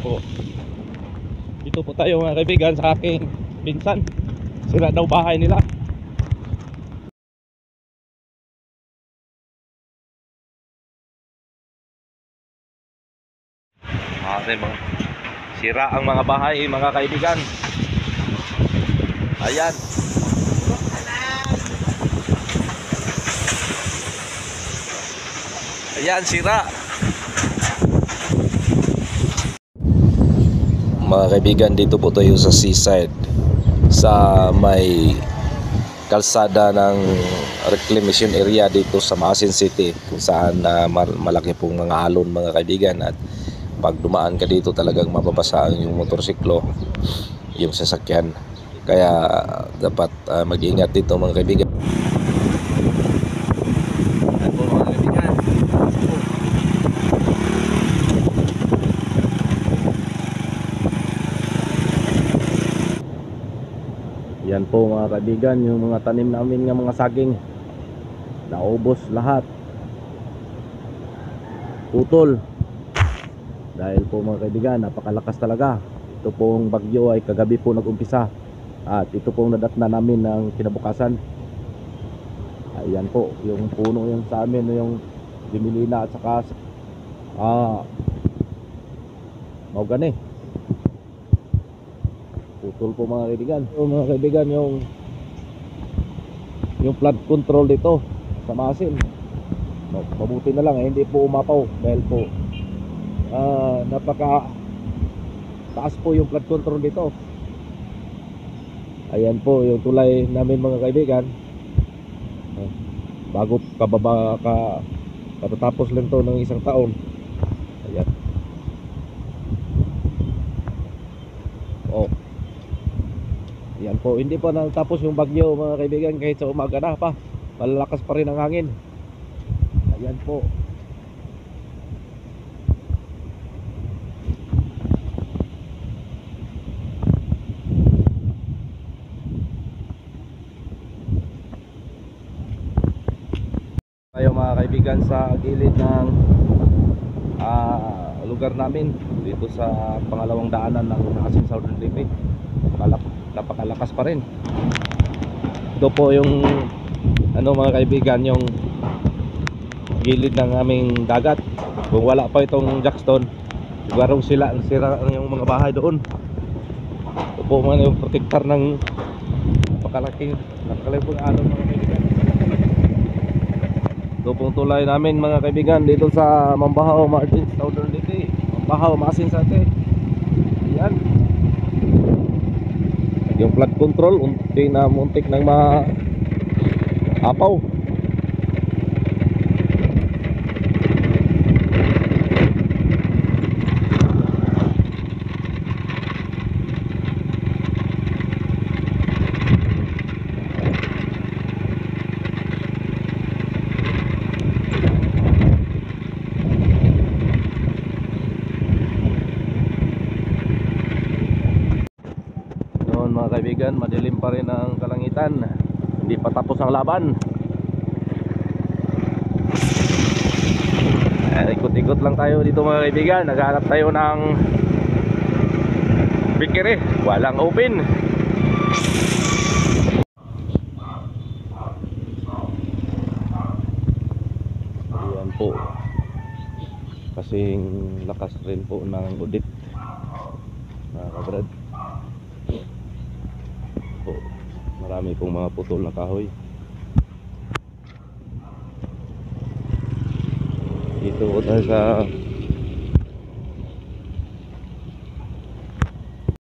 po. Dito po tayo mga kaibigan sa aking pinsan. Sira daw bahay nila. Kasi mga sira ang mga bahay mga kaibigan. Ayan. Ayan, sira. Mga kaibigan, dito po tayo sa seaside, sa may kalsada ng reclamation area dito sa Maasin City, kung saan malaki pong mga alon mga kaibigan, at pag dumaan ka dito talagang mababasa yung motorsiklo, yung sasakyan. Kaya dapat mag-ingat dito mga kaibigan. Yan po mga kaibigan, yung mga tanim namin ng mga saging naubos lahat, putol. Dahil po mga kaibigan, napakalakas talaga. Ito pong bagyo ay kagabi po nag-umpisa, at ito pong nadatna namin ng kinabukasan. Ayan po, yung puno yung sa amin, yung dimilina at saka maugani, putol po mga kaibigan. So, mga kaibigan, yung flood control dito sa Maasin, mabuti na lang hindi po umapaw, dahil po napaka taas po yung flood control dito. Ayan po yung tulay namin mga kaibigan. Bago katatapos lang to ng isang taon. Ayan. Yan po, hindi pa natapos yung bagyo mga kaibigan, kahit sa umaga na pa, malalakas pa rin ang hangin. Ayan po. Tayo mga kaibigan sa gilid ng lugar namin dito sa pangalawang daanan ng Maasin Southern Leyte. Napakalakas pa rin. Ito po yung mga kaibigan, yung gilid ng aming dagat. Kung wala pa itong Jackstone, siguro sira yung mga bahay doon. Ito po man yung protector ng napakalaking alon mga kaibigan. Ito pong tulay namin mga kaibigan dito sa Mambahaw, Maasin Southern Leyte. Mambahaw, Maasin City. Ayan. Yung flood control muntik nang maapaw. Mga kaibigan, madilim pa rin ang kalangitan, hindi pa tapos ang laban. Ikot-ikot lang tayo dito mga kaibigan, naghahanap tayo ng bikiri, walang open. Ayan po, kasing lakas rin po ng udit mga kabrad. Marami pong mga putol na kahoy. Dito tayo sa